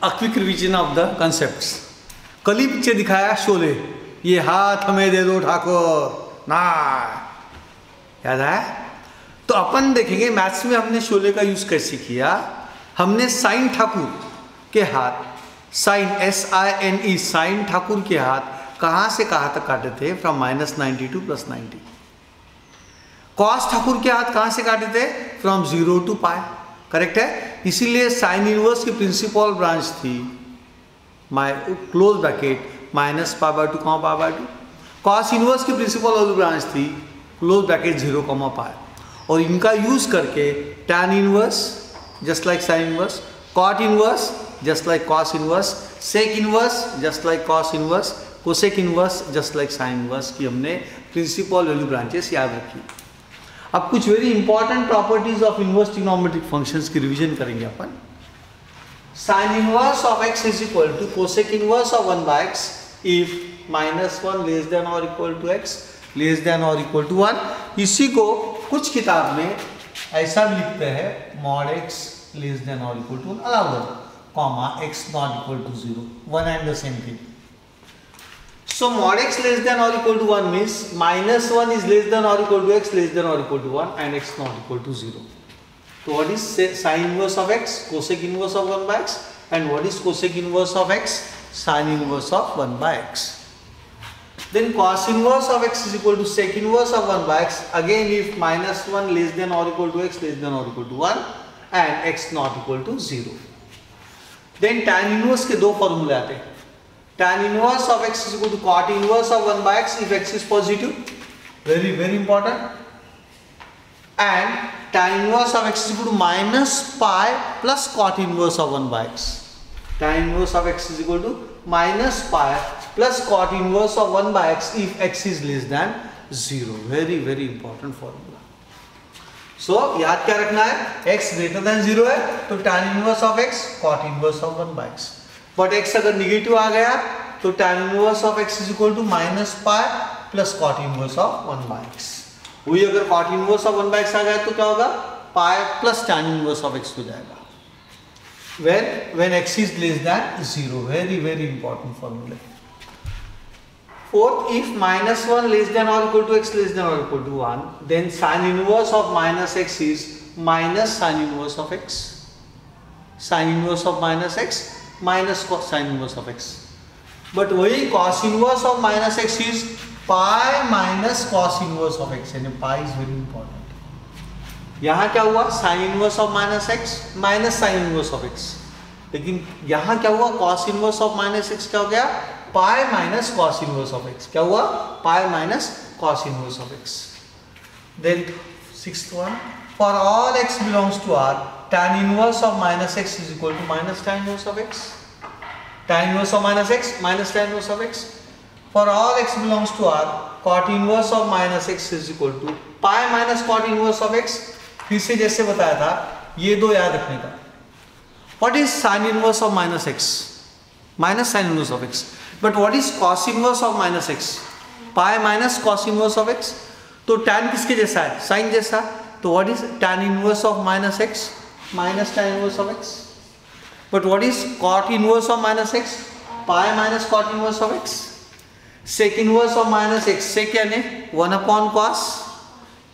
A quick revision of the concepts. कल ही picture दिखाया शोले, ये हाथ हमें दे दो ठाकुर ना, याद है? तो अपन देखेंगे मैथ्स में हमने शोले का यूज कैसे किया। हमने साइन ठाकुर के हाथ, साइन SINE साइन ठाकुर के हाथ कहां से कहां तक काटे थे? From -90 to +90। कॉस ठाकुर के हाथ कहां से काटे थे? From 0 to pi. करेक्ट है। इसीलिए साइन इनवर्स की प्रिंसिपल ब्रांच थी क्लोज ब्रैकेट -π/2 π/2। कॉस इनवर्स की प्रिंसिपल ब्रांच थी क्लोज ब्रैकेट 0 पाई। और इनका यूज करके tan inverse just like sine inverse, cot inverse just like cos inverse, sec inverse just like cos inverse, cosec inverse just like sine inverse की हमने principal value branches याद रखी। अब कुछ very important properties of inverse trigonometric functions की revision करेंगे अपन। Sine inverse of x is equal to cosec inverse of 1/x if -1 less than और equal to x less than और इक्वल टू 1। इसी को कुछ किताब में ऐसा भी लिखते हैं मॉड x लेस देन और equal to 1 allow comma x not equal to 0, one and the same thing. So mod x less than or equal to 1 means -1 is less than or equal to x less than or equal to 1 and x not equal to 0. So what is sin inverse of x? Cosec inverse of 1 by x. And what is cosec inverse of x? Sin inverse of 1 by x. Then cos inverse of x is equal to sec inverse of 1 by x. Again if -1 less than or equal to x less than or equal to 1 and x not equal to 0. Then tan inverse के दो फॉर्मूले आते हैं। Tan inverse of x is equal to cot inverse of 1 by x if x is positive, very very important, and tan inverse of x is equal to -π plus cot inverse of 1 by x. Tan inverse of x is equal to -π plus cot inverse of 1 by x if x is less than 0. Very very important formula. So याद क्या रखना है? x greater than 0 है तो tan inverse of x cot inverse of 1 by x। But x अगर negative आ गया तो tan inverse of x is equal to -π plus cot inverse of 1 by x। वही अगर cot inverse of 1 by x आ गया तो क्या होगा? π plus tan inverse of x हो जाएगा when x is less than 0। Very very important formula. Fourth, if -1 less than और equal to x less than और equal to 1 then sin inverse of -x is minus sin inverse of x। sin inverse of -x minus sin inverse of x। But वही cos inverse of -x is pi minus cos inverse of x, यानी pi is very important. यहाँ क्या हुआ? sin inverse of -x minus sin inverse of x। लेकिन यहाँ क्या हुआ? cos inverse of -x क्या हो गया? Pi minus cos inverse of x। क्या हुआ? Pi minus cos inverse of x। Then sixth one, for all x belongs to R tan inverse of -x is equal to minus tan inverse of x. Tan inverse of -x minus tan inverse of x. For all x belongs to R, cot inverse of -x is equal to pi minus cot inverse of x। फिर से जैसे बताया था ये दो याद रखने का। What is sin inverse of -x? Minus sin inverse of x. But what is cos inverse of -x? Pi minus cos inverse of x। तो tan किसके जैसा है? sin जैसा। तो what is tan inverse of -x? Minus tan inverse of x। But what is cot inverse of -x? Pi minus cot inverse of x। Sec inverse of -x, sec यानी 1/cos,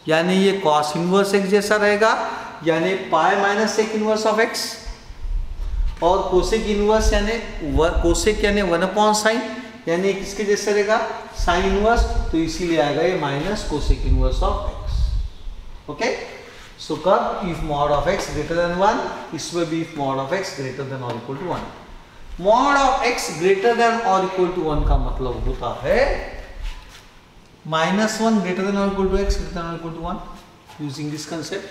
यानी ये cos inverse x जैसा रहेगा, यानी pi minus sec inverse of x। और cosec inverse यानी cosec यानी 1/sin, यानी किसके जैसा रहेगा? sin inverse। तो इसीलिए आएगा ये minus cosec inverse of x। Okay. So curve if mod of x greater than 1, इसमें भी if mod of x greater than or equal to 1। mod of x greater than or equal to 1 का मतलब होता है -1 greater than or equal to x greater than or equal to 1 using this concept।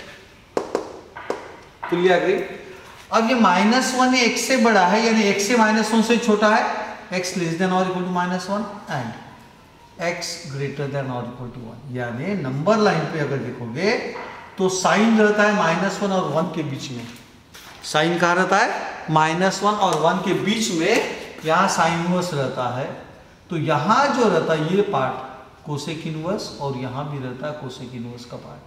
fully agree। अब ये -1 x से बड़ा है, यानी x से -1 से छोटा है, x less than or equal to -1 and x greater than or equal to 1। यानी नंबर लाइन पे अगर देखोगे तो साइन रहता है -1 और 1 के बीच में। साइन कहाँ रहता है? -1 और 1 के बीच में, यहाँ साइन इनवर्स रहता है। तो यहाँ जो रहता है ये पार्ट कोसेक इनवर्स, और यहाँ भी रहता है कोसेक इनवर्स का पार्ट,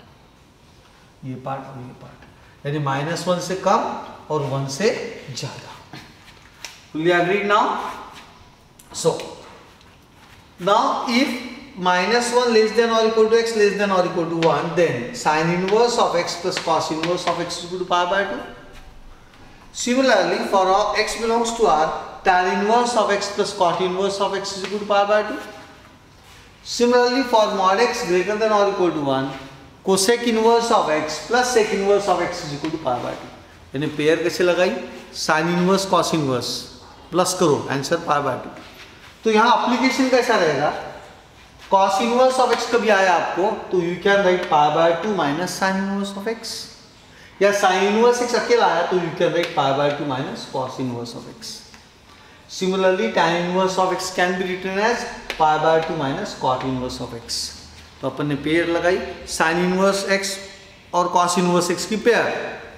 ये पार्ट और ये पार्ट, यानी -1 से कम और 1 से ज्यादा। Fully agreed now? So now if minus 1 less than or equal to x less than or equal to 1, then sin inverse of x plus cos inverse of x is equal to pi by 2. Similarly, for all x belongs to R, tan inverse of x plus cot inverse of x is equal to pi by 2. Similarly, for mod x greater than or equal to 1, cosec inverse of x plus sec inverse of x is equal to pi by 2. यानी pair कैसे लगाई? Sine inverse cos inverse plus करो, answer pi by 2. तो यहाँ application कैसा रहेगा? Cos inverse of x कभी आया आपको तो you can write pi by 2 minus sine inverse of x, या साइन इनवर्स एक्स अकेला आया तो you can write pi by 2 minus cos inverse of x. Similarly tan inverse of x can be written as pi by 2 minus cot inverse of x. तो अपन ने pair लगाई, sine inverse x और cos inverse x की pair,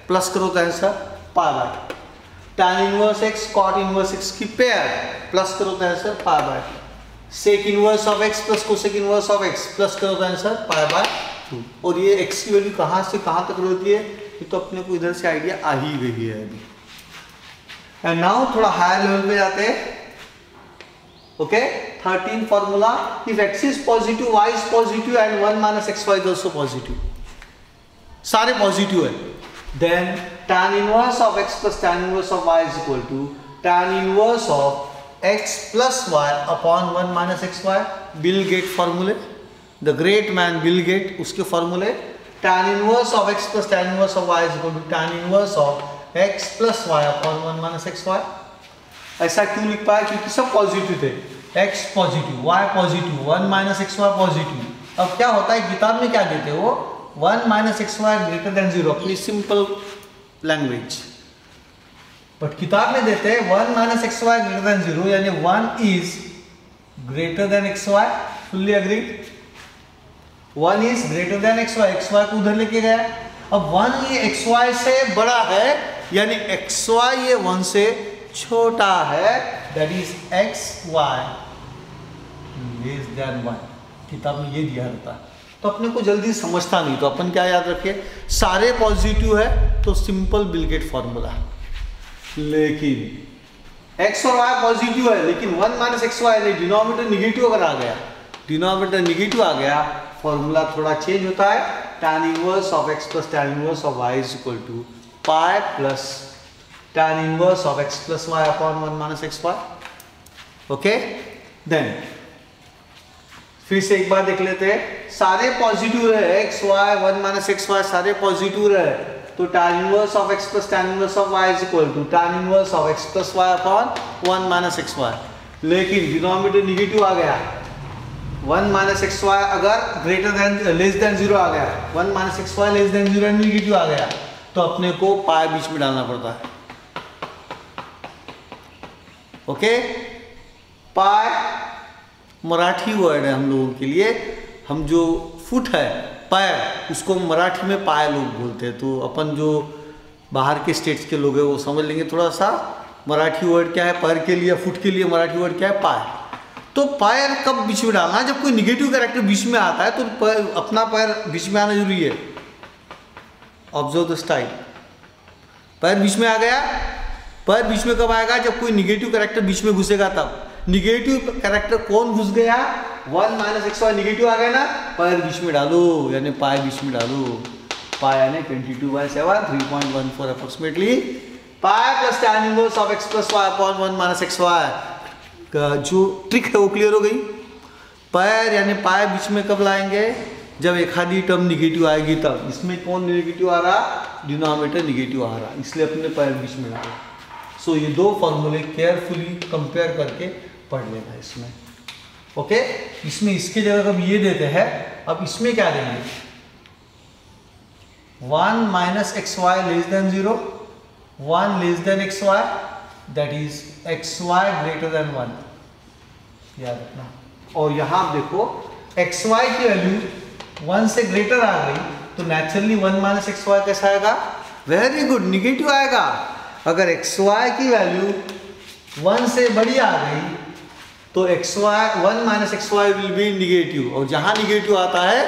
plus करो तो answer pi by 2. tan inverse x cot inverse x की pair, plus करो तो answer pi by 2. Sec inverse of x plus cosec inverse of x, plus करो तो answer pi by 2. और ये एक्स की वैल्यू कहाँ से कहाँ तक रहती है ये तो अपने को इधर से आइडिया आ ही गई है अभी. एंड नाउ थोड़ा हायर लेवल पे जाते हैं. Okay, 13 formula. If x is positive, y is positive and 1 minus xy is also positive, सारे पॉजिटिव है, then tan inverse of x plus tan inverse of y is equal to tan inverse of x plus y upon 1 minus xy. Bill Gate फॉर्मूले, the great man Bill Gate, उसके फॉर्मूले. tan inverse of x plus tan inverse of y is equal to tan inverse of x plus y upon 1 minus xy. ऐसा क्यों लिख पाया? क्योंकि सब positive थे. x positive, y positive, 1 minus xy positive. अब क्या होता है किताब में क्या देते हो? 1 माइनस xy ग्रेटर देन 0, अपनी सिंपल लैंग्वेज. बट किताब में देते हैं 1 माइनस xy ग्रेटर देन 0, यानी 1 is greater then xy. Fully agreed? 1 is greater then xy, xy को उधर लेके गया. अब 1 ये xy से बड़ा है, यानी xy ये 1 से छोटा है, that is xy less than 1. किताब में ये दिया रहता है तो अपने को जल्दी समझता नहीं, तो अपन क्या याद रखे? सारे पॉजिटिव है तो सिंपल बिलगेट फॉर्मूला. लेकिन x और y पॉजिटिव है, लेकिन 1 माइनस xy यानी डिनोमिनेटर निगेटिव अगर आ गया, डिनोमिनेटर निगेटिव आ गया, फॉर्मूला थोड़ा चेंज होता है. tan inverse of x plus tan inverse of y is equal to pi plus tan inverse of x plus y upon 1 minus xy. Okay, then फिर से एक बार देख लेते हैं. सारे पॉजिटिव रहे, x y 1 माइनस xy सारे पॉजिटिव रहे, तो tan inverse of x plus tan inverse of y is equal to tan inverse of x plus y upon 1 minus xy. लेकिन डिनोमिनेटर निगेटिव आ गया, 1 माइनस xy अगर greater than less than 0 आ गया, 1 minus xy less than 0 negative आ गया, तो अपने को पाई बीच में डालना पड़ता है. ओके, पाई मराठी वर्ड है हम लोगों के लिए. हम जो फुट है पैर, उसको मराठी में पाय लोग बोलते हैं. तो अपन जो बाहर के स्टेट्स के लोग हैं वो समझ लेंगे थोड़ा सा मराठी वर्ड क्या है पैर के लिए, फुट के लिए मराठी वर्ड क्या है पाय. तो पैर कब बीच में डालना? जब कोई निगेटिव कैरेक्टर बीच में आता है तो अपना पैर बीच में आना जरूरी है. Observe the style. पैर बीच में आ गया. पैर बीच में कब आएगा? जब कोई निगेटिव कैरेक्टर बीच में घुसेगा तब. निगेटिव कैरेक्टर कौन घुस गया? 1 माइनस xy निगेटिव आ गया ना, पैर बीच में डालो, यानी पाई बीच में डालो. पाई यानी 22/7 3.14 approximately. Pi plus tan inverse of x plus y upon 1 minus xy का जो ट्रिक है वो क्लियर हो गई. पैर यानी पाई बीच में कब लाएंगे? जब एक आधी टर्म निगेटिव आएगी तब. इसमें कौन निगेटिव आ रहा? डिनोमिनेटर निगेटिव आ रहा, इसलिए अपने पैर बीच में डालो. सो ये दो फॉर्मूले केयरफुली कंपेयर करके पढ़ लेना इसमें. ओके, इसमें इसके जगह कब ये देते हैं, अब इसमें क्या देंगे? 1 minus xy less than 0, 1 less then xy, that is xy greater than 1. याद रखना. और यहां आप देखो xy की वैल्यू 1 से ग्रेटर आ गई तो नेचुरली 1 माइनस xy कैसा आएगा? वेरी गुड, निगेटिव आएगा. अगर xy की वैल्यू 1 से बड़ी आ गई तो xy 1 minus xy will be negative. और जहां निगेटिव आता है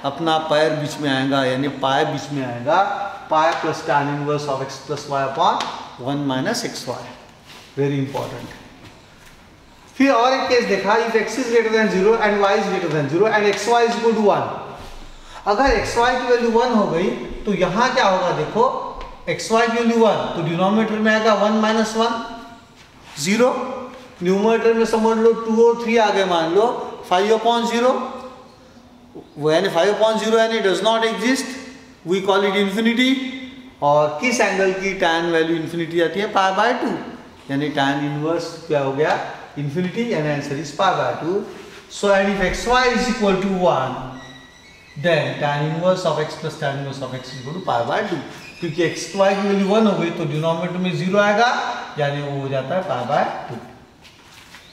अपना पैर बीच में आएगा, यानी पाई बीच में आएगा. Pi plus tan inverse of x plus y upon 1 minus xy. Very important. फिर और एक केस देखा, if x is greater than 0 and y is greater than 0 and xy is equal to 1। अगर xy की वैल्यू 1 हो गई तो यहाँ क्या होगा, देखो xy की वैल्यू 1 तो डिनोमिनेटर में आएगा 1 माइनस 1 0, न्यूमरेटर में समझ लो 2 और 3 आ गए, मान लो 5/0, यानी 5/0 यानी does not exist, we call it infinity. और किस एंगल की tan वैल्यू इन्फिनिटी आती है, π/2, यानी tan इनवर्स क्या हो गया, infinity, and answer is π/2। So and if xy is equal to 1 then tan inverse of x plus tan inverse of x is equal to π/2, क्योंकि xy की value 1 हो गई तो डिनोमिनेटर में 0 आएगा, यानी वो हो जाता है π/2।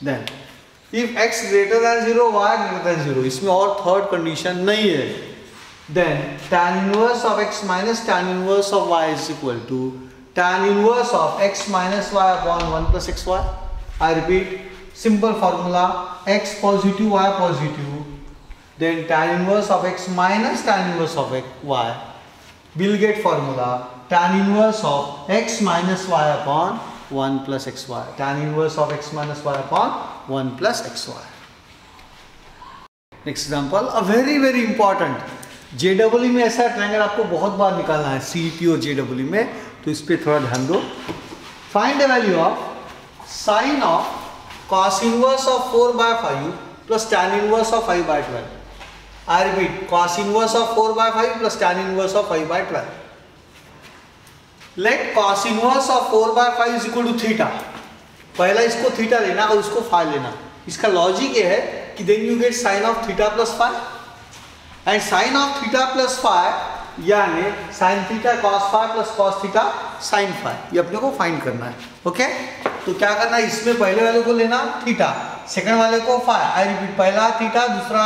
Then if x greater than 0 y greater than 0, इसमें और थर्ड कंडीशन नहीं है, then tan inverse of x minus tan inverse of y is equal to tan inverse of x minus y upon 1 plus xy। I repeat, simple formula, x positive y positive, then tan inverse of x minus tan inverse of y will get formula tan inverse of x minus y upon 1 plus xy, tan inverse of x minus y upon 1 plus xy। Next example, a very important, JW में ऐसा triangle आपको बहुत बार निकालना है CET और JW में, तो इस पे थोड़ा ध्यान दो। Find the value of sine of cos inverse of 4/5 plus tan inverse of 5/12। I repeat, cos inverse of 4/5 plus tan inverse of 5/12. Let cos inverse of 4/5 is equal to theta. पहला इसको theta लेना और इसको phi लेना। इसका logic ये है कि then you get sin of theta plus phi, and sin of theta plus phi यानी sin theta cos phi plus cos theta sin phi, ये अपने को फाइंड करना है। ओके, तो क्या करना है, इसमें पहले वाले को लेना थीटा, सेकंड वाले को फाइ। आई रिपीट, पहला थीटा दूसरा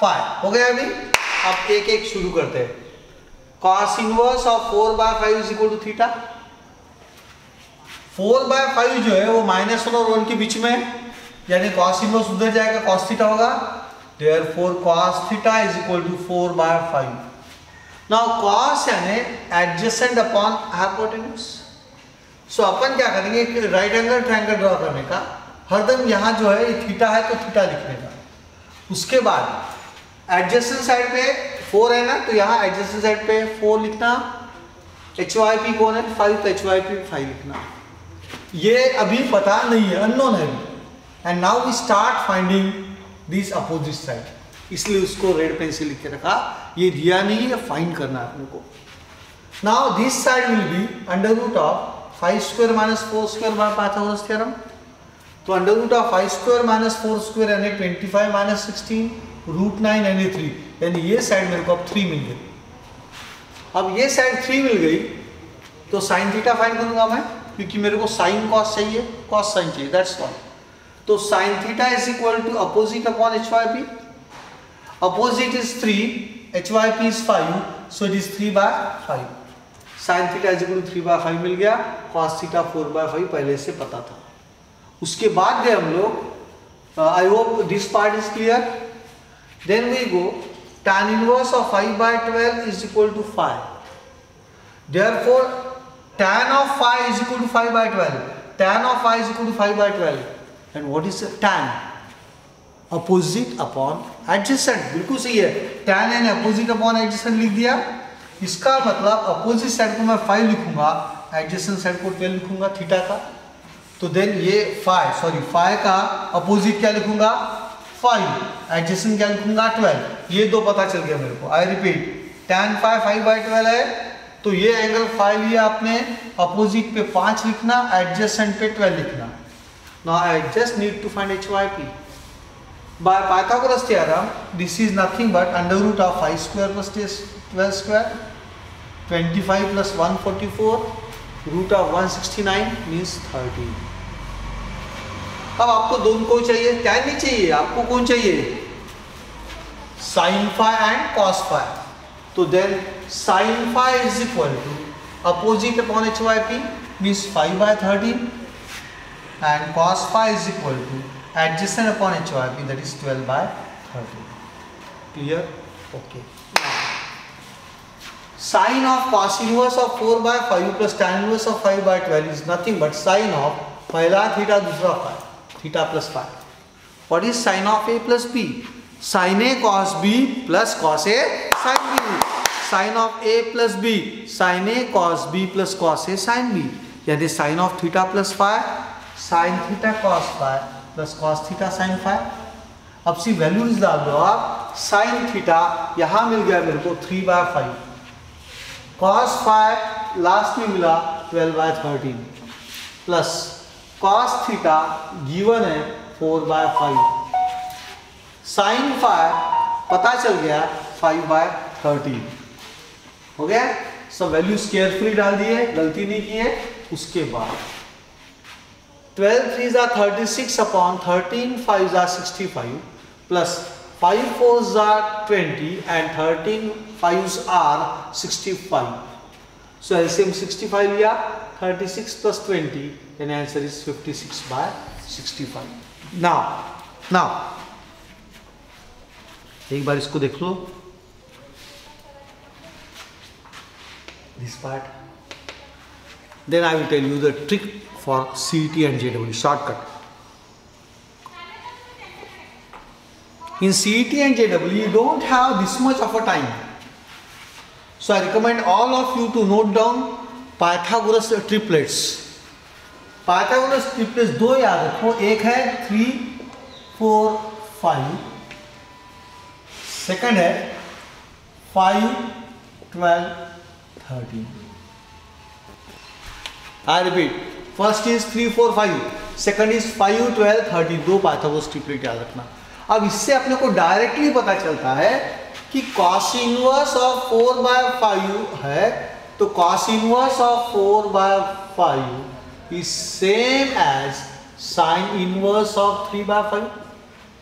फाइ, हो गया। अभी अब एक एक शुरू करते हैं। cos inverse of 4/5 is equal to theta. 4/5 जो है वो -1 और 1 के बीच में है, यानी cos इनवर्स उधर जाएगा, cos थीटा होगा, therefore cos theta is equal to 4/5। Now cos यानी एडजेसेंट अपॉन हाइपोटेन्यूज। सो अपन क्या करेंगे, राइट एंगल ट्रायंगल ड्रॉ करने का, हरदम यहाँ जो है ये थीटा है तो थीटा लिखने का। उसके बाद एडजेसेंट साइड पे 4 है ना, तो यहाँ एडजेसेंट साइड पे 4 लिखना, HYP कौन है 5, तो HYP 5 लिखना। ये अभी पता नहीं है, अननोन है। And now we start finding this opposite side, इसलिए उसको रेड पेन से लिख के रखा, ये दिया नहीं है, फाइंड करना है अपने को। Now this side will be under root of 5 square minus 4 square by Pythagoras theorem. तो under root of 5 square minus 4 स्क्वायर यानी 25 माइनस 16 रूट 9 यानी 3, यानी ये साइड मेरे को अब 3 मिल गई। अब ये साइड 3 मिल गई तो साइन थीटा फाइंड करूंगा मैं, क्योंकि मेरे को साइन कॉस चाहिए, कॉस साइन चाहिए, दैट्स ऑल। तो sine theta is equal to opposite upon HYP। Opposite is 3, HYP is 5, so it is 3/5। Sine theta is equal to 3/5 मिल गया, कॉस थीटा 4/5 पहले से पता था। उसके बाद गए हम लोग, I hope this part is clear. Then we go tan inverse of 5/12 is equal to 5। Therefore tan of 5 is equal to 5/12. Tan of 5 is equal to 5/12. And what is tan? Opposite upon adjacent. बिल्कुल सही है, tan and opposite upon adjacent लिख दिया। इसका मतलब opposite side को मैं 5 लिखूंगा, एडजेसेंट साइड को 12 लिखूंगा थीटा का। तो देन ये 5 का अपोजिट क्या लिखूंगा 5, एडजेसेंट क्या लिखूंगा 12। ये दो पता चल गया मेरे को। आई रिपीट, tan 5/12 है, तो ये एंगल 5 लिया आपने, अपोजिट पे 5 लिखना, एडजेसेंट पे 12 लिखना। Now I just need to find HYP by Pythagoras theorem. This is nothing but under root of 5 square plus 12 square, 25 plus 144, root of 169 means 30। अब आपको दोनों को चाहिए, tan नहीं चाहिए, आपको कौन चाहिए, sin phi and cos phi। तो then sin phi is equal to opposite upon HYP means 5/13 and cos phi is equal to adjacent upon HYP, that is 12/13. Clear? Okay. Sin of cos inverse of 4/5 plus tan inverse of 5/12 is nothing but sin of पहला theta दूसरा five, theta plus five. What is sine of a plus b? Sine a cos b plus cos a sine b. Sine of a plus b, sine a cos b plus cos a sine b. यानी sine of theta plus five, sine theta cos five plus cos theta sine five. अब सी values डाल दो आप. Sine theta यहां मिल गया मेरे को 3/5, कॉस फाइव लास्ट में मिला 12/13 प्लस कॉस थीटा गिवन है 4/5, साइन फाइव पता चल गया 5/13. हो गया. सब वैल्यूज केयरफुली डाल दिए, गलती नहीं की है. उसके बाद 12 3s are 36 upon 13 5s are 65 plus 5 4s are 20 and 13 5s are 65. So LCM 65 लिया, 36 plus 20, and answer is 56/65. Now एक बार इसको देख लो. This part. Then I will tell you the trick for CET and JEE shortcut. In CET and JEE you don't have this much of a time, so I recommend all of you to note down Pythagoras triplets. Pythagoras triplets दो याद रखो. एक है 3 4 5, second है 5 12 13. I repeat, first is 3 4 5, second is 5 12 13. दो Pythagoras triplet याद रखना. अब इससे अपने को डायरेक्टली पता चलता है कि cos इनवर्स ऑफ 4/5 है, तो cos inverse of 4/5 is same as sin inverse of 3/5.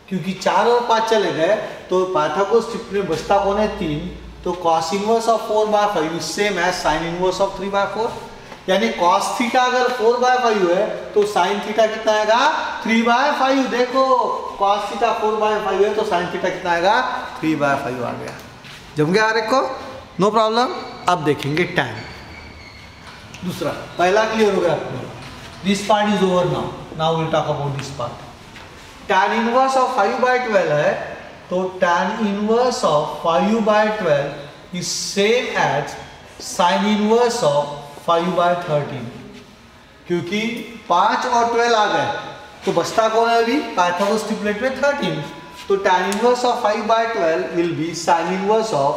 क्योंकि 4 और 5 चले गए तो पाइथागोरस ट्रिपलेट बचता कौन है? 3. तो cos inverse of 4/5 is same as sin inverse of 3/4. यानी cos थीटा अगर 4/5 है तो sin थीटा कितना आएगा? 3/5. देखो cos थीटा 4/5 है तो sin थीटा कितना आएगा? 3/5 आ गया. जम गया आरेख को? No problem. अब देखेंगे tan. दूसरा, पहला क्लियर हो गया. This part is over now. Now will talk about this part. tan inverse of 5/12 है, तो tan inverse of 5/12 is same as sin inverse of 5/13. क्योंकि 5 और 12 आ गए तो बचता कौन है अभी? पाइथागोरस ट्रिपलेट में 13. तो tan inverse of 5/12 will be sin inverse of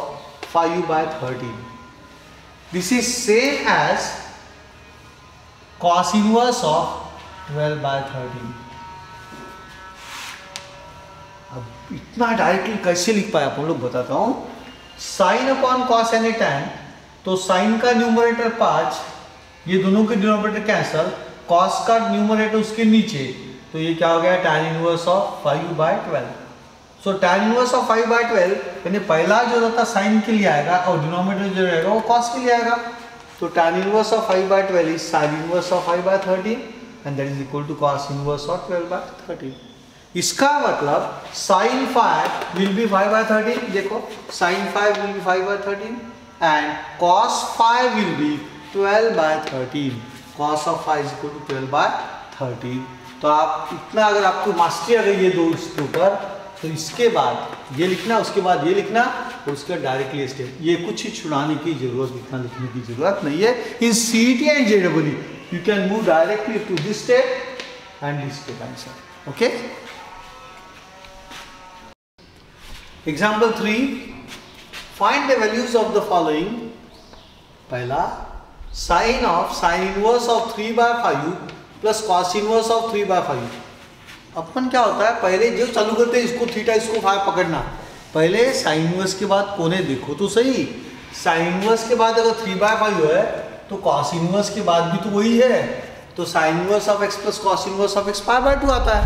5/13. This is same as cos inverse of 12/13. अब इतना डायरेक्टली कैसे लिख पाए अपन लोग बताता हूं. साइन अपॉन कॉस यानी tan, तो साइन का न्यूमरेटर 5, ये दोनों के डिनोमिनेटर कैंसल, कॉस का न्यूमरेटर उसके नीचे, तो ये क्या हो गया? tan inverse of 5/12. So tan inverse of 5/12 यानी पहला जो रहता साइन के लिए आएगा और डिनोमिनेटर जो रहेगा वो कॉस के लिए आएगा. तो tan inverse of 5/12 is sin inverse of 5/13 and that is equal to cos inverse of 12/13. इसका मतलब sin 5 विल बी 5/13. देखो sin 5 will be 5/13 and cos 5 will be 12/13. cos of 5 is equal to 12/13. तो आप इतना अगर आपको मास्टरी आ गई ये दो इसके ऊपर, तो इसके बाद ये लिखना, उसके बाद ये लिखना और उसके बाद डायरेक्टली स्टेप. ये कुछ ही छुड़ाने की जरूरत, इतना लिखने की जरूरत नहीं है. इन CET and JEE you can move directly to this step and this step answer. Okay. Example 3. Find the values of the following. पहला, sin inverse of 3/5 plus cos inverse of 3/5. अपन क्या होता है, पहले जो चालू करते हैं इसको थीटा इसको 5 पकड़ना. पहले sin इनवर्स के बाद कोने देखो तो सही. sin इनवर्स के बाद अगर 3/5 है तो cos इनवर्स के बाद भी तो वही है. तो sin inverse of x plus cos inverse of x π/2 आता है.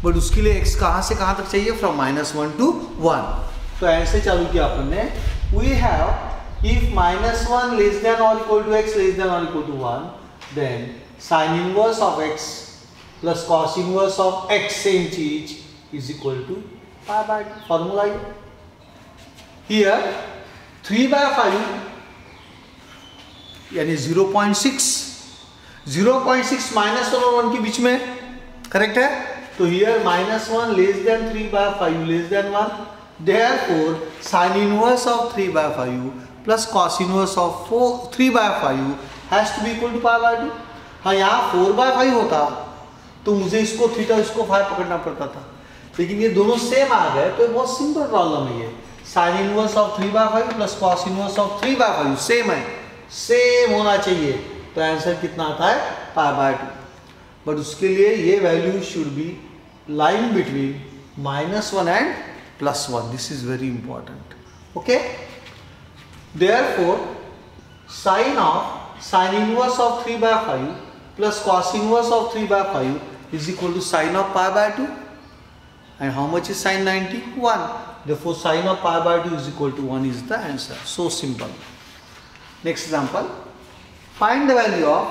बट उसके लिए x कहाँ से कहाँ तक चाहिए? From -1 to 1. तो ऐसे चालू किया अपन ने. We have if -1 less than और equal to x less than और equal to 1, then sin inverse of x plus cos inverse of x same चीज is equal to π/2. Formula here 3/5 यानी 0.6. 0.6 -1 और 1 के बीच में, करेक्ट है। तो here -1 less than 3/5 less than 1, therefore sine inverse of 3/5 plus cos inverse of 3/5 has to be equal to π/2। हाँ, यहाँ 4/5 होता तो मुझे इसको थीटा इसको फाइ पकड़ना पड़ता था, लेकिन ये दोनों सेम आ गए तो बहुत सिंपल प्रॉब्लम है ये। Sign inverse of 3/5 plus cos inverse of 3/5 same है, सेम होना चाहिए, तो आंसर कितना आता है π/2। बट उसके लिए ये value should be lying between -1 and +1, this is very important. Okay, therefore sine inverse of 3/5 plus cos inverse of 3/5 is equal to sine of π/2, and how much is sin 90? 1. Therefore sin of π/2 is equal to 1 is the answer. So simple. Next example, find the value of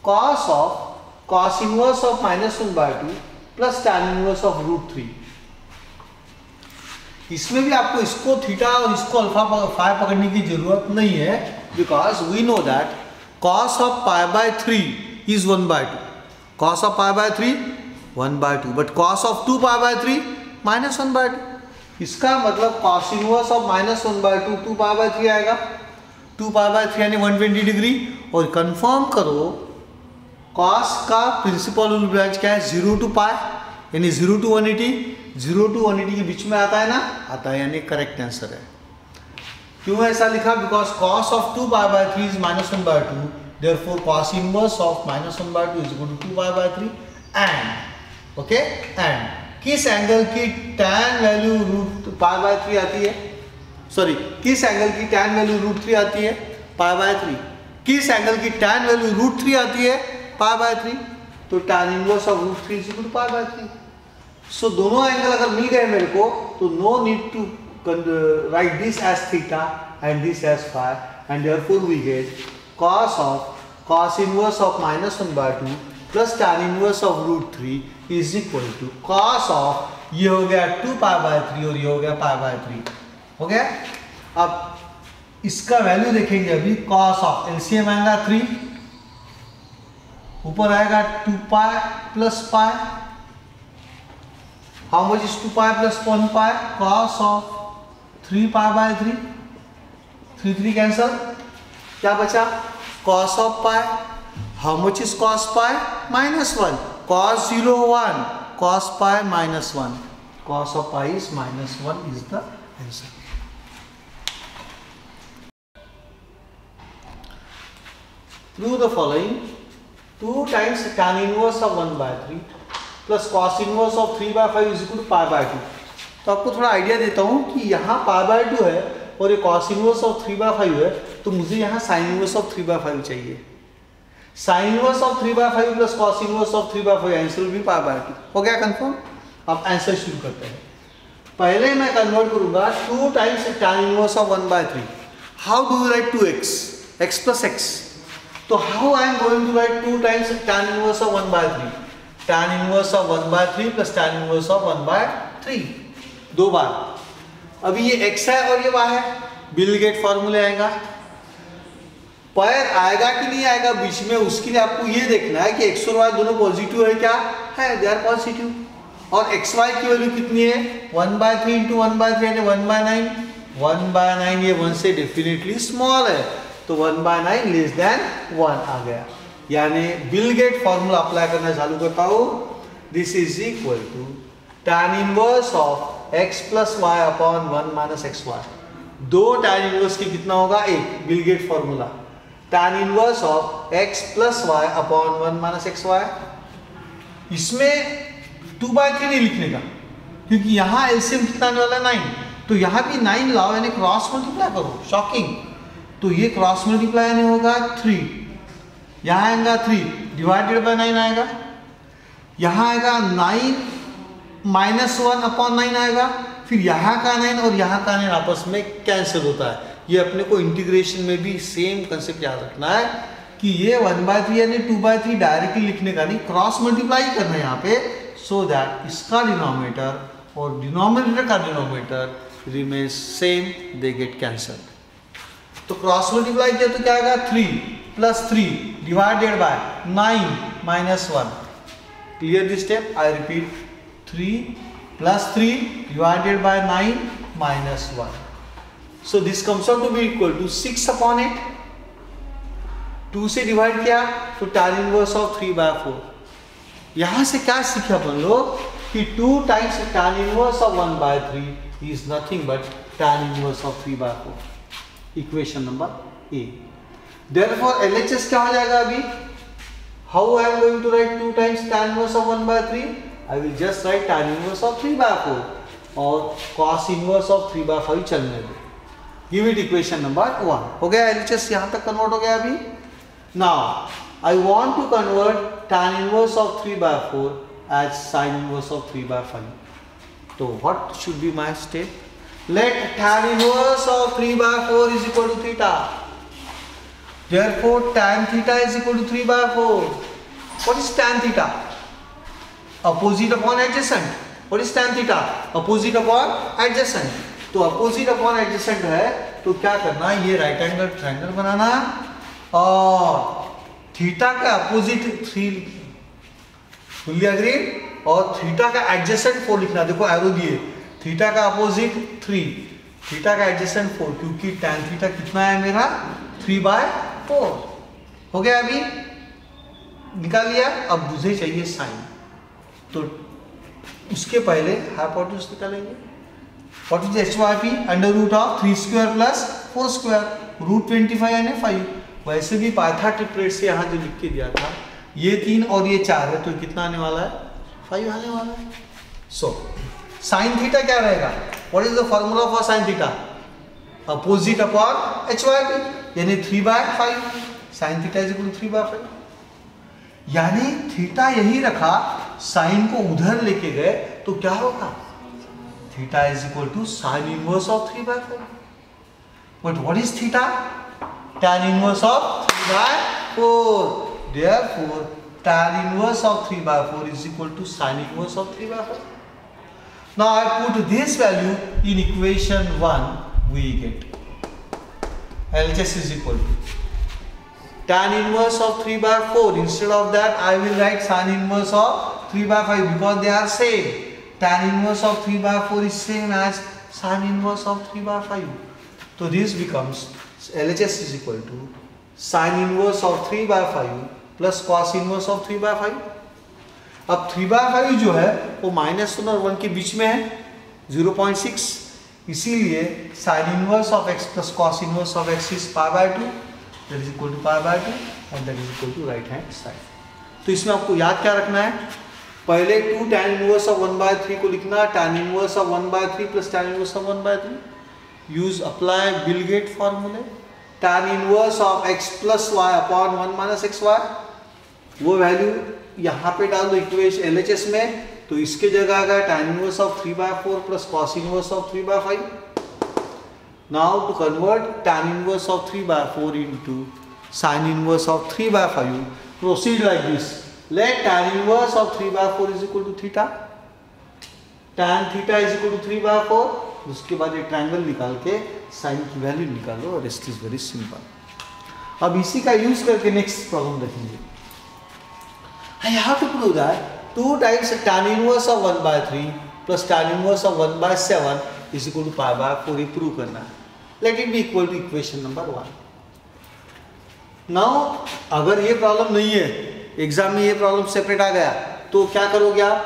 cos inverse of -1/2 plus tan inverse of √3। इसमें भी आपको इसको theta और इसको alpha phi पकड़ने की जरूरत नहीं है, because we know that cos of π/3 is 1/2, cos of π/3 1/2, but cos of 2π/3 -1/2। इसका मतलब cos इनवर्स ऑफ -1/2 2π/3 आएगा, 2π/3 यानी 120 डिग्री। और कंफर्म करो cos का प्रिंसिपल रूल ब्रांच क्या है, 0 to π यानी 0 to 180, 0 to 180 के बीच में आता है ना, आता है, यानी करेक्ट आंसर है। क्यों ऐसा लिखा, because cos of 2π/3 is -1/2, therefore cos inverse of -1/2 is equal to 2π/3 and okay and किस एंगल की tan वैल्यू √π/3 आती है, सॉरी किस एंगल की tan वैल्यू √3 आती है π/3, किस एंगल की tan वैल्यू √3 आती है π/3, तो tan inverse of √3 is equal to π/3। So दोनों एंगल अगर मिल गए मेरे को, तो no need to write this as theta and this as phi, and therefore we get cos inverse of -1/2 plus tan inverse of √3 is equal to cos of, ये हो गया 2π/3 और ये हो गया π/3, हो गया। अब इसका वैल्यू देखेंगे अभी, cos ऑफ एलसीएम आएगा 3, ऊपर आएगा 2π plus π, how much is 2π plus 1π, cos of 3π/3, 3 cancel, क्या बचा cos of π, how much is cos π -1, cos 0 1, cos π -1, cos of π is -1 is the answer. Prove the following: 2 times tan inverse of 1/3 plus cos inverse of 3/5 is equal to π/2। तो आपको थोड़ा idea देता हूँ कि यहाँ π/2 है और ये cos इनवर्स ऑफ 3/5 है, तो मुझे यहाँ sin इनवर्स ऑफ 3/5 चाहिए। sin inverse of 3/5 plus cos inverse of 3/5, answer भी π/2। हो गया कंफर्म। अब आंसर शुरू करते हैं। पहले मैं कन्वर्ट करूंगा 2 times tan inverse of 1/3। How do you write 2x, x plus x? तो how I am going to write 2 times tan inverse of 1/3? tan inverse of 1/3 plus tan inverse of 1/3, 2 बार। अभी ये x है और ये y है, bill Gate फॉर्मूले आएगा। पर आएगा कि नहीं आएगा बीच में, उसके लिए आपको ये देखना है कि x और y दोनों पॉजिटिव है क्या है, दे आर पॉजिटिव। और एक्स वाई की वैल्यू कितनी है, 1/3 इंटू 1/3 यानी 1/9। 1/9 ये 1 से डेफिनेटली स्मॉल है, तो 1/9 लेस देन 1 आ गया। यानी बिल गेट फॉर्मूला अप्लाई करना चालू करता हूँ। This is equal to tan inverse of x plus y upon 1 minus x y. 2 tan inverse की कितना होगा, 1, will get formula. tan inverse of x plus y upon 1 minus x y. इसमें 2/3 नहीं लिखने का, क्योंकि यहाँ एलसीएम कितना आने वाला है, 9। तो यहाँ भी 9 लाओ, यानी क्रॉस मल्टीप्लाई करो। शॉकिंग। तो ये क्रॉस मल्टीप्लाई यानी होगा 3, यहाँ आएगा 3 डिवाइडेड बाय 9 आएगा। यहाँ आएगा 9 माइनस 1 अपॉन 9 आएगा। फिर यहाँ का 9 और यहाँ का 9 आपस में कैंसिल होता है। ये अपने को इंटीग्रेशन में भी सेम कंसेप्ट याद रखना है कि ये 1/3 यानी 2/3 डायरेक्टली लिखने का नहीं, क्रॉस मल्टीप्लाई करना है यहाँ पे, सो दैट इसका डिनोमिनेटर और डिनोमिनेटर का denominator remains same, they get cancelled. तो क्रॉस मल्टीप्लाई किया तो क्या आएगा 3, plus 3 divided by 9 minus 1. Clear this step? I repeat, 3 plus 3 divided by 9 minus 1. So this comes out to be equal to 6 upon 8. 2 से divide किया तो tan inverse of 3/4. यहाँ से क्या सीखे अपन लोग कि 2 times tan inverse of 1/3 is nothing but tan inverse of 3/4. Equation number A. Therefore LHS क्या हो जाएगा अभी? How I am going to write 2 times tan inverse of 1/3? I will just write tan inverse of 3/4 और cos inverse of 3/5 चलने दो. Give it equation number 1. हो गया LHS यहाँ तक कन्वर्ट हो गया अभी. Now I want to convert tan inverse of 3/4 as sin inverse of 3/5. So what should be my step? Let tan inverse of 3/4 is equal to theta. Therefore tan theta is equal to 3/4. What is tan theta? Opposite upon adjacent. What is tan theta? Opposite upon adjacent. तो opposite upon adjacent है तो क्या करना, ये right angle triangle बनाना और theta का opposite 3 fully agreed और theta का एडजेसेंट 4 लिखना. देखो एरो दिए, थीटा का अपोजिट 3, थीटा का एडजेसेंट 4, क्योंकि tan थीटा कितना है मेरा 3/4. हो गया अभी, निकाल लिया. अब मुझे चाहिए साइन, तो उसके पहले हाइपोटेन्यूज निकालेंगे. What is HYP? Under root of 3 square plus 4 square, root 25 यानी 5. वैसे भी पाइथा ट्रिपलेट से यहाँ जो लिख के दिया था, ये 3 और ये 4 है, तो कितना आने वाला है? 5 आने वाला है. सो साइन थीटा क्या रहेगा? What is the formula for sine theta? Opposite upon HYP यानी 3/5. Sine theta is equal to 3/5. यानी थीटा यही रखा, साइन को उधर लेके गए तो क्या होगा? Theta is equal to sine inverse of 3/5. But what is theta? tan inverse of 3/4. Therefore tan inverse of 3/4 is equal to sin inverse of 3/4. Now I put this value in equation 1. We get LHS is equal to tan inverse of 3/4. Instead of that I will write sin inverse of 3/5 because they are same. Tan inverse of 3/4 is same as sin inverse of 3/5. So this becomes LHS is equal to sin inverse of 3/5 plus cos inverse of 3/5. अब 3/5 जो है वो -1 और 1 के बीच में है, 0.6. इसीलिए sin inverse of x plus cos inverse of x is π/2. That is equal to π/2 and that is equal to right hand side. तो इसमें आपको याद क्या रखना है? पहले 2 tan inverse of 1/3 को लिखना, tan inverse of 1/3 plus tan inverse of 1/3. Use apply Bill Gates formula. tan inverse of x plus y upon 1 minus xy. वो वैल्यू यहाँ पे डाल दो इक्वेशन LHS में, तो इसके जगह आएगा tan inverse of 3/4 plus cos inverse of 3/5. Now to convert tan inverse of 3/4 into sin inverse of 3/5, proceed like this. Let tan inverse of 3/4 is equal to theta. tan theta is equal to 3/4. उसके बाद एक triangle निकाल के sign की value निकालो और rest is very simple. अब इसी का यूज करके नेक्स्ट प्रॉब्लम देखेंगे. I have to prove that 2 times tan inverse of 1/3 plus tan inverse of 1/7 is equal to π/4. ये प्रूव करना है. Let it be equal to equation number 1. नाउ अगर ये प्रॉब्लम नहीं है, एग्जाम में ये प्रॉब्लम सेपरेट आ गया, तो क्या करोगे आप?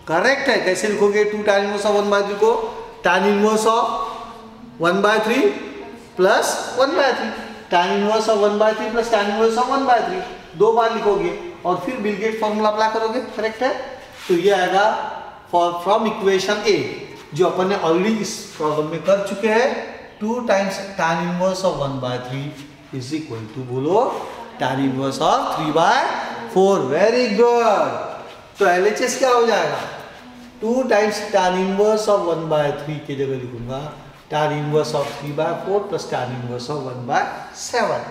करेक्ट है. कैसे लिखोगे 2 tan inverse of 1/3 को? tan inverse of 1/3 plus 1/3. tan inverse of 1/3 plus tan inverse of 1/3 दो बार लिखोगे और फिर बिल गेट फॉर्मूला अप्लाई करोगे. करेक्ट है. तो ये आएगा फ्रॉम इक्वेशन ए, जो अपन ने ऑलरेडी इस प्रॉब्लम में कर चुके हैं. 2 times tan inverse of 1/3 is equal to, बोलो, tan inverse of 3/4. Very good. तो LHS क्या हो जाएगा? 2 times tan inverse of 1/3 की जगह लिखूंगा tan inverse of 3/4 plus tan inverse of 1/7.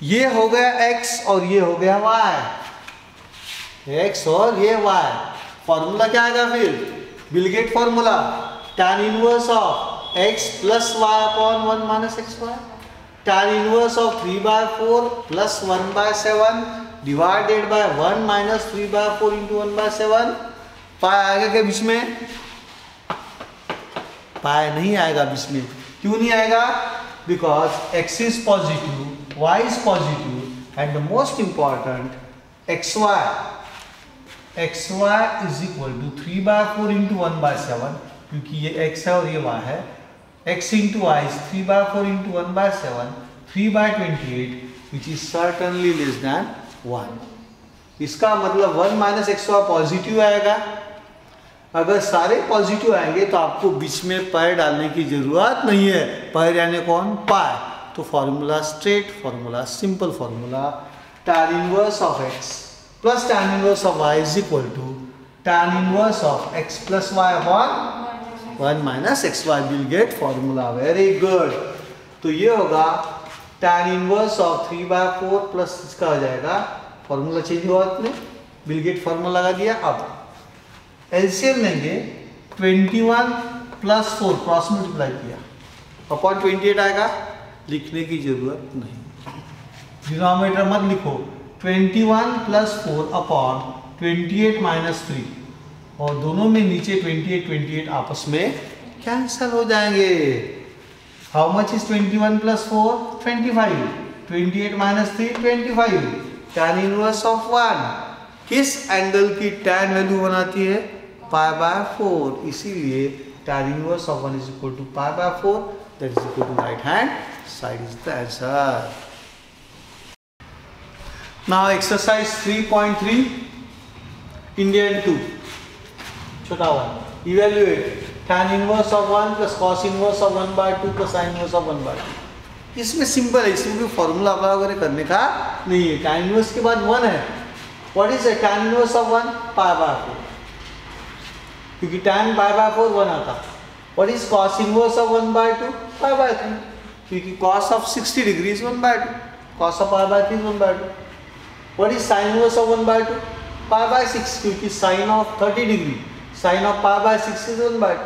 ये हो गया x और ये हो गया y. x और ये y. फॉर्मूला क्या आएगा फिर? Bill get formula. tan inverse of x plus y upon 1 minus xy. tan inverse of 3/4 plus 1/7 divided by 1 minus 3/4 into 1/7। पाई आएगा क्या बीच में? पाई नहीं आएगा बीच में। क्यों नहीं आएगा? Because x is positive, y is positive and the most important xy is equal to 3/4 into 1/7, क्योंकि ये x है और ये y है। x into y is 3/4 into 1/7, 3/28 which is certainly less than 1। इसका मतलब 1 माइनस xy पॉजिटिव आएगा। अगर सारे पॉजिटिव आएंगे तो आपको बीच में पाई डालने की जरूरत नहीं है। पाई यानी कौन? पाई। तो formula straight formula, simple formula, tan inverse of x plus tan inverse of y is equal to tan inverse of x plus y upon 1 minus xy। Will get formula. Very good. तो ये होगा tan inverse of 3/4 plus इसका हो जाएगा, formula change हुआ आपने, will get formula लगा दिया। अब एलसीएम लेंगे, 21 प्लस 4 क्रॉस मल्टीप्लाई किया अपॉन 28 आएगा। लिखने की जरूरत नहीं, डिनोमिनेटर मत लिखो। 21 प्लस 4 अपॉन 28 माइनस 3, और दोनों में नीचे 28 आपस में कैंसल हो जाएंगे। How much is 21 plus 4? 25। 28 minus 3 25। tan inverse of 1 किस एंगल की tan वैल्यू बनाती है? π/4। इसीलिए tan inverse of 1 is equal to π/4, that is equal to right hand side is the answer. Now exercise 3.3 Indian 2 छोटा 1, evaluate tan inverse of 1 plus cos inverse of 1/2 plus sin inverse of 1/2। इसमें simple है, इसमें कोई formula apply वगैरह करने का नहीं है। tan इनवर्स के बाद 1 है। What is tan inverse of 1? π/4, क्योंकि tan π/4 1 आता। What is cos inverse of 1/2? π/3, क्योंकि cos of 60 degree is 1/2, cos of π/3 is 1/2। What is sin inverse of 1/2? π/6, क्योंकि sin of 30 degree, sin of π/6 is 1/2।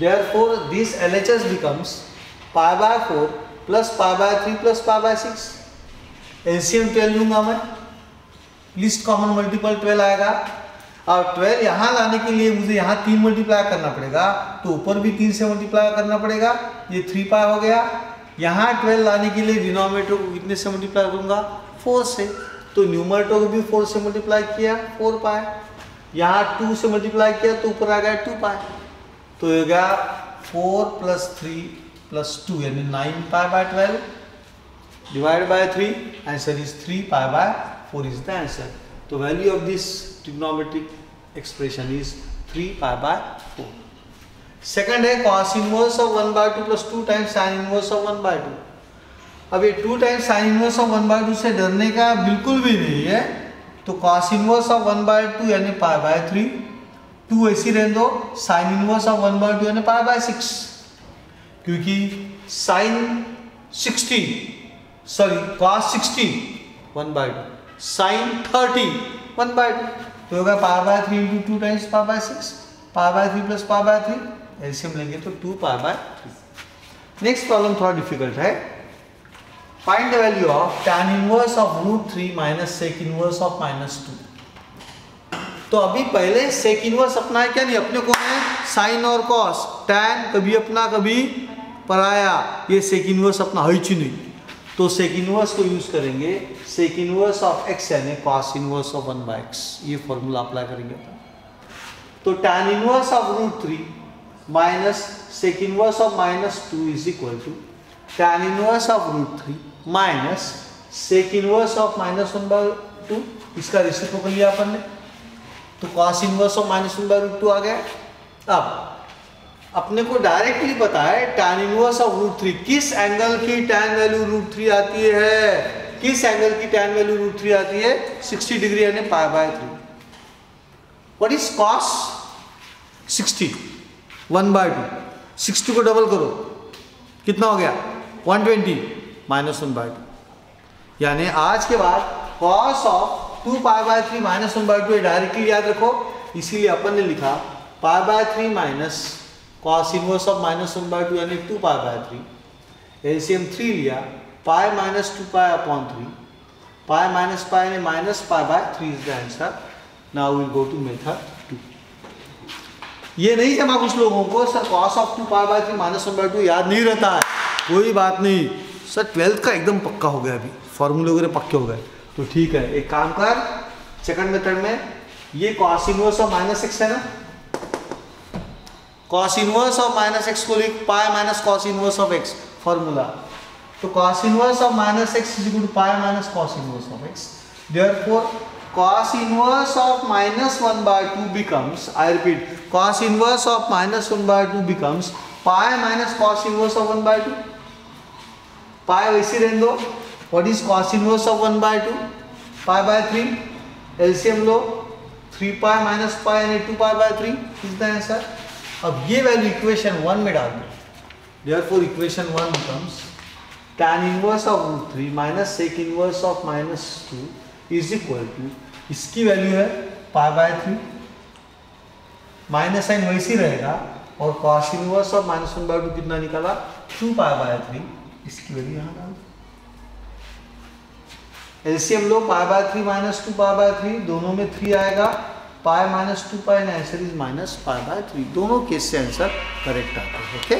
Therefore this LHS becomes π/4 plus π/3 plus π/6। LCM 12 लूंगा मैं, list common multiple 12 आएगा। और 12 यहाँ लाने के लिए मुझे यहाँ 3 मल्टीप्लाई करना पड़ेगा, तो ऊपर भी 3 से मल्टीप्लाई करना पड़ेगा। ये 3 पाई हो गया। यहाँ 12 लाने के लिए डिनोमिनेटर को कितने से मल्टीप्लाई करूँगा? 4 से। तो न्यूमरेटर को भी 4 से मल्टीप्लाई किया, 4 पाई। यहाँ 2 से मल्टीप्लाई किया तो ऊपर आ गया 2 पाई। तो ये गया 4 प्लस 3 प्लस 2 यानी 9 π/12 divide by 3। Answer is 3 π/4 is the answer. तो value of this trigonometric expression is 3 π/4। Second है cos inverse of 1/2 plus 2 times sin inverse of 1/2। अब ये 2 टाइम्स sin इनवर्स ऑफ 1/2 से डरने का बिल्कुल भी नहीं है। तो cos इनवर्स ऑफ 1/2 यानी π/3, 2 ऐसी रहने दो। sin इनवर्स ऑफ 1/2 यानी π/6, क्योंकि cos 60 1/2, sin 30 1/2, तो होगा π/3 इंटू 2 टाइम्स π/6, π/3 प्लस π/3। एलसीएम लेंगे तो 2 π/3। नेक्स्ट प्रॉब्लम थोड़ा डिफिकल्ट है। Find the value of tan inverse of √3 minus sec inverse of -2। तो अभी पहले sec इनवर्स अपना है क्या? नहीं, अपने को है sin और cos। tan कभी अपना कभी पराया, ये sec इनवर्स अपना है ही नहीं। तो sec इनवर्स को यूज करेंगे, sec इनवर्स ऑफ x यानी cos इनवर्स ऑफ 1/x। ये फॉर्मूला अप्लाई करेंगे। तो tan inverse of √3 minus sec inverse of -2 is equal to tan inverse of √3 minus sec inverse of -1/2। इसका रेसिप्रोकल लिया अपन ने, तो cos इनवर्स ऑफ -1/2 आ गया। अब अपने को डायरेक्टली पता है tan इनवर्स ऑफ √3 किस एंगल की tan वैल्यू √3 आती है? किस एंगल की tan वैल्यू √3 आती है? 60 डिग्री यानी π/3। What is cos 60? 1/2। 60 को डबल करो, कितना हो गया? 120 -1/2। यानी आज के बाद cos ऑफ 2π/3 -1/2 डायरेक्टली याद रखो। इसीलिए अपन ने लिखा π/3 माइनस cos इनवर्स ऑफ -1/2 यानी 2π/3। एलसीएम 3 लिया pi minus 2 upon 3, pi minus pi यानी minus pi by 3 is the answer. Now will go to method 2. ये नहीं जमा कुछ लोगों को sir cos of 2 pi by 3 minus 1/2 याद नहीं रहता है, कोई बात नहीं सर, 12th का एकदम पक्का हो गया, अभी फॉर्मूले वगैरह पक्के हो गए तो ठीक है. एक काम कर, सेकंड मेथड में ये cos inverse of minus x है ना, cos inverse of minus x को लिख pi minus cos inverse of x formula. तो cos inverse of minus x is equal to pi minus cos inverse of x. Therefore cos inverse of minus 1/2 becomes, I repeat, cos inverse of minus 1/2 becomes pi minus cos inverse of 1/2. pi वैसे रहने दो. What is cos inverse of 1/2? pi by 3. LCM low, 3 pi minus pi यानी 2 pi by 3 is the answer. अब ये value equation 1 में डाल दो. Therefore equation 1 becomes tan inverse of √3 minus sec inverse of minus 2 is equal to, इसकी value है pi by 3, minus sign वैसे ही रहेगा और cos इनवर्स ऑफ माइनस 1/2 कितना निकाला 2 पाई बाय 3, इसकी वैल्यू यहाँ डाल. LCM low, pi by 3 minus 2 pi by 3, दोनों में 3 आएगा, पाई minus 2 pi answer is minus pi by 3. दोनों केस से आंसर करेक्ट आता है. ओके.